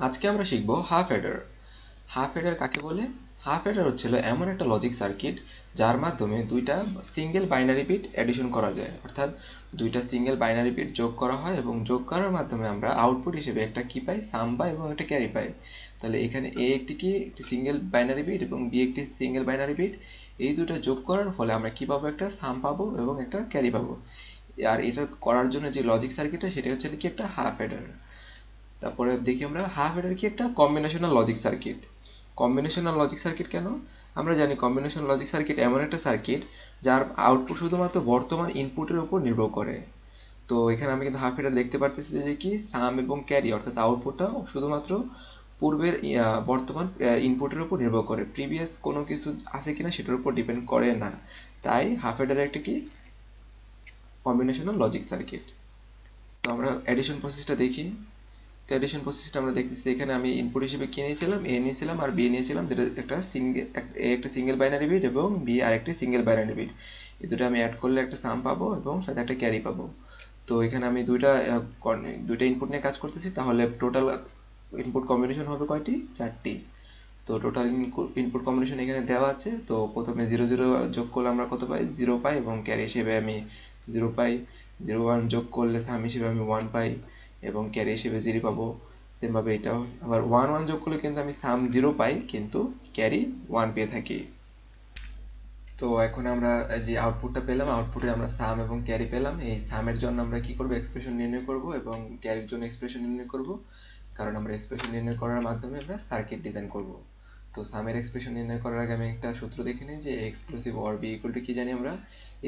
আজকে আমরা শিখব হাফ অ্যাডার। হাফ অ্যাডার কাকে বলে? হাফ অ্যাডার হচ্ছিল এমন একটা লজিক সার্কিট যার মাধ্যমে দুইটা সিঙ্গেল বাইনারি বিট অ্যাডিশন করা যায়, অর্থাৎ দুইটা সিঙ্গেল বাইনারি বিট যোগ করা হয় এবং যোগ করার মাধ্যমে আমরা আউটপুট হিসেবে একটা কি পাই, সাম পাই এবং একটা ক্যারি পাই। তাহলে এখানে এ একটি কি একটি সিঙ্গেল বাইনারি বিট এবং বি একটি সিঙ্গেল বাইনারি বিট, এই দুটো যোগ করার ফলে আমরা কি পাবো, একটা সাম পাবো এবং একটা ক্যারি পাবো। আর এটা করার জন্য যে লজিক সার্কিটটা সেটা হচ্ছে কি একটা হাফ অ্যাডার। তারপরে দেখি আমরা হাফ অ্যাডার কি একটা combinational logic circuit. Combinational logic circuit কেন? আমরা জানি কম্বিনেশনাল লজিক সার্কিট এমন একটা সার্কিট যার আউটপুট শুধুমাত্র বর্তমান ইনপুটের উপর নির্ভর করে। তো এখানে আমি কিন্তু হাফ অ্যাডার দেখতে পারতেছি যে কি সাম এবং ক্যারি, অর্থাৎ আউটপুটটা শুধুমাত্র পূর্বের বর্তমান ইনপুটের উপর নির্ভর করে, প্রিভিয়াস কোনো কিছু আছে কিনা সেটার উপর ডিপেন্ড করে না। তাই হাফ অ্যাডার একটা কি কম্বিনেশনাল লজিক সার্কিট। তো আমরা অ্যাডিশন প্রসেসটা দেখি। তো অ্যাডিশন প্রসেসটা আমরা দেখতেছি, এখানে আমি ইনপুট হিসেবে কি নিয়েছিলাম, এ নিয়েছিলাম আর বি নিয়েছিলাম, যেটা একটা সিঙ্গেল, এ একটা সিঙ্গেল বাইনারি বিট এবং বি আরেকটি সিঙ্গেল বাইনারি বিট। এই দুটো আমি অ্যাড করলে একটা সাম পাবো এবং সাথে একটা ক্যারি পাবো। তো এখানে আমি দুইটা ইনপুট নিয়ে কাজ করতেছি, তাহলে টোটাল ইনপুট কম্বিনেশন হবে কয়টি? 4টি। তো টোটাল ইনপুট কম্বিনেশন এখানে দেওয়া আছে। তো প্রথমে 0 0 যোগ করলে আমরা কত পাই? 0 পাই এবং ক্যারি হিসেবে আমি 0 পাই। 0 1 যোগ করলে সাম হিসেবে আমি 1 পাই এবং ক্যারি হিসেবে 0 পাবো। সেমভাবে এটাও আবার 1 1 যোগ করলে কিন্তু আমি সাম 0 পাই কিন্তু ক্যারি 1 পেয়ে থাকি। তো এখন আমরা যে আউটপুটটা পেলাম, আউটপুটে আমরা সাম এবং ক্যারি পেলাম। এই সামের জন্য আমরা কি করব, এক্সপ্রেশন নির্ণয় করব এবং ক্যারির জন্য এক্সপ্রেশন নির্ণয় করব, কারণ আমরা এক্সপ্রেশন নির্ণয় করার মাধ্যমে আমরা সার্কিট ডিজাইন করব। তো সামের এক্সপ্রেশন নির্ণয় করার আগে আমি একটা সূত্র দেখে নিই যে exclusive or B equal to কি জানি আমরা,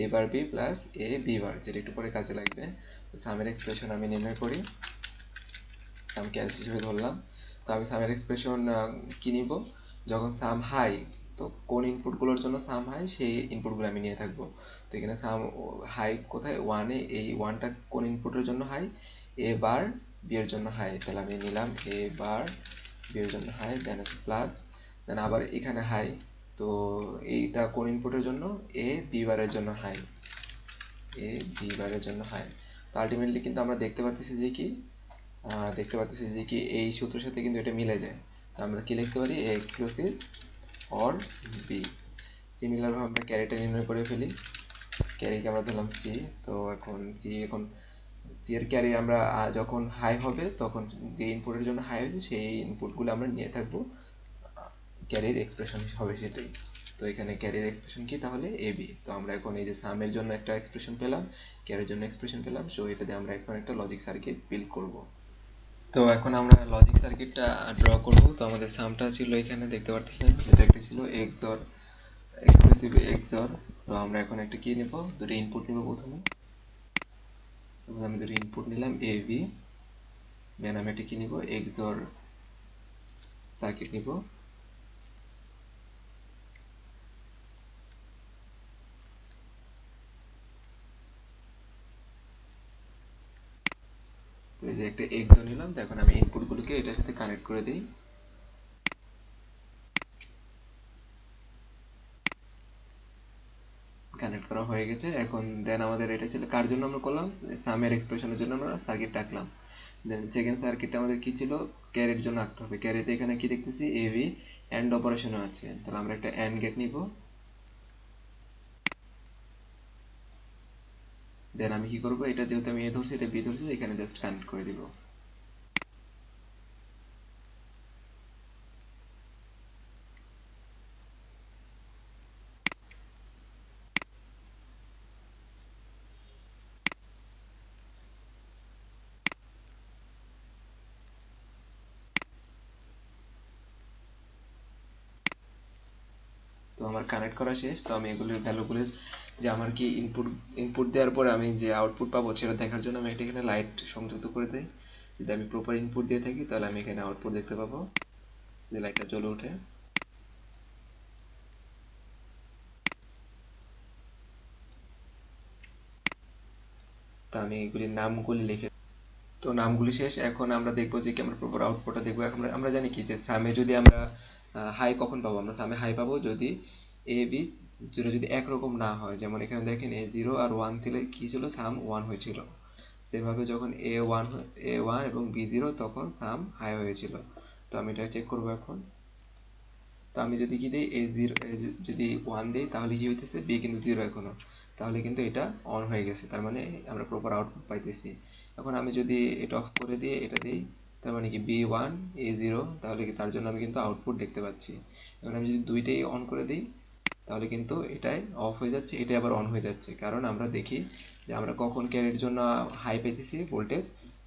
A bar B plus A B bar, যেটা একটু পরে কাজে লাগবে। তো সামের এক্সপ্রেশন আমি নির্ণয় করি, সাম ক্যারি হিসেবে ধরলাম। তো আমি সামের এক্সপ্রেশন কি নিব, যখন সাম হাই, তো কোন ইনপুটগুলোর জন্য সাম হাই সেই ইনপুটগুলো আমি নিয়ে থাকবো। তো এখানে সাম হাই কোথায়? ওয়ানে। এই ওয়ানটা কোন ইনপুটের জন্য হাই? এ বার বি এর জন্য হাই। তাহলে আমি নিলাম এ বার বি এর জন্য হাই, দেন হচ্ছে প্লাস, দেন আবার এখানে হাই। তো এইটা কোন ইনপুটের জন্য? এ বি বারের জন্য হাই, এ বি বারের জন্য হাই। তো আলটিমেটলি কিন্তু আমরা দেখতে পারতেছি যে কি এই সূত্রের সাথে কিন্তু এটা মিলে যায়। তো আমরা কি লিখতে পারি? A exclusive or B. Similar ভাবে আমরা ক্যারিটা নির্ণয় করে ফেলি। ক্যারিকে আমরা ধরলাম সি। তো এখন সি এর ক্যারি আমরা যখন হাই হবে তখন যে ইনপুটের জন্য হাই হয়েছে সেই ইনপুটগুলো আমরা নিয়ে থাকবো, ক্যারির এক্সপ্রেশন হবে সেটাই। তো এখানে ক্যারির এক্সপ্রেশন কি তাহলে? A B. তো আমরা এখন এই যে সামের জন্য একটা এক্সপ্রেশন পেলাম, ক্যারির জন্য এক্সপ্রেশন পেলাম, সো এটা দিয়ে আমরা এখন একটা লজিক সার্কিট বিল্ড করব। তো এখন আমরা লজিক সার্কিটটা ড্র করব। তো আমাদের সামটা ছিল এখানে দেখতে পাচ্ছেন, এটা একটা ছিল এক্সঅর, এক্সক্লুসিভ এক্সঅর। তো আমরা এখন একটা কি নেব, দুটো ইনপুট নেব। প্রথমে আমি দুটো ইনপুট নিলাম এ বি, দেন আমি একটা কি নিব, এক্সঅর সার্কিট নিব। তো এই যে একটা এক্সঅর নিলাম। তো এখন আমি ইনপুটগুলোকে এটার সাথে কানেক্ট করে দিই। কানেক্ট করা হয়ে গেছে। এখন দেন আমাদের এটা ছিল কার জন্য আমরা করলাম, সামের এক্সপ্রেশনের জন্য আমরা সার্কিট আঁকলাম। দেন সেকেন্ড সার্কিটটা আমাদের কি ছিল, ক্যারির জন্য আঁকতে হবে। ক্যারিতে এখানে কি দেখতেছি, এবি এন্ড অপারেশনও আছে। তাহলে আমরা একটা এন্ড গেট নিব। দেন আমি কি করব, এটা যেহেতু আমি এ ধরছি, এটা বি ধরছি, এখানে জাস্ট কানেক্ট করে দিব। তো আমার কানেক্ট করা শেষ। তো আমি এগুলোর ভ্যালুগুলো, যে আমার কি ইনপুট ইনপুট দেওয়ার পরে আমি যে আউটপুট পাবো সেটা দেখার জন্য আমি একটা এখানে লাইট সংযুক্ত করে দিই। যদি আমি প্রপার ইনপুট দিয়ে থাকি তাহলে আমি এখানে আউটপুট দেখতে পাবো, যে লাইটটা জ্বলে ওঠে। তো আমি এগুলির নামগুলি লিখে, তো নামগুলি শেষ। এখন আমরা দেখবো যে কি আমরা প্রপার আউটপুটটা দেখবো। এখন আমরা জানি কি যে সামে যদি আমরা হাই কখন পাবো, আমরা সামে হাই পাবো যদি এ বি যদি একরকম না হয়। যেমন এখানে দেখেন এ জিরো আর ওয়ান দিলে কি ছিল, সাম ওয়ান হয়েছিল। সেভাবে যখন A1 এবং B0 তখন সাম হাই হয়েছিল। তো আমি এটা চেক করব এখন। তো আমি যদি কি দিই A0 যদি 1 দিই তাহলে কি হইতেছে, B কিন্তু 0 এখনো, তাহলে কিন্তু এটা অন হয়ে গেছে, তার মানে আমরা প্রপার আউটপুট পাইতেছি। এখন আমি যদি এটা অফ করে দিয়ে এটা দিই, তার মানে কি B1 A0, তাহলে কি তার জন্য আমি কিন্তু আউটপুট দেখতে পাচ্ছি। এখন আমি যদি দুইটাই অন করে দিই তাহলে কিন্তু এটাই অফ হয়ে যাচ্ছে, এটাই আবার অন হয়ে যাচ্ছে, কারণ আমরা দেখি যে আমরা কখন ক্যারির জন্য হাই পাইতেছি ভোল্টেজ,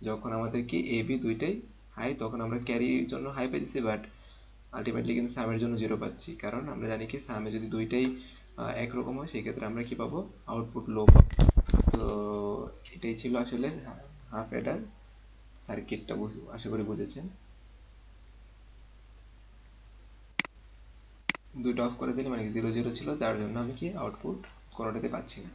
যখন আমাদের কি এ বি দুইটাই হাই, তখন আমরা ক্যারির জন্য হাই পাইতেছি, বাট আলটিমেটলি কিন্তু সামের জন্য জিরো পাচ্ছি, কারণ আমরা জানি কি সামে যদি দুইটাই একরকম হয় সেই ক্ষেত্রে আমরা কি পাবো, আউটপুট লো পাবো। তো এটাই ছিল আসলে হাফ অ্যাডার সার্কিটটা, আশা করি বুঝেছেন। দুইটা অফ করে দিলে মানে জিরো জিরো ছিল, যার জন্য আমি কি আউটপুট কোনোটাতে পাচ্ছি না।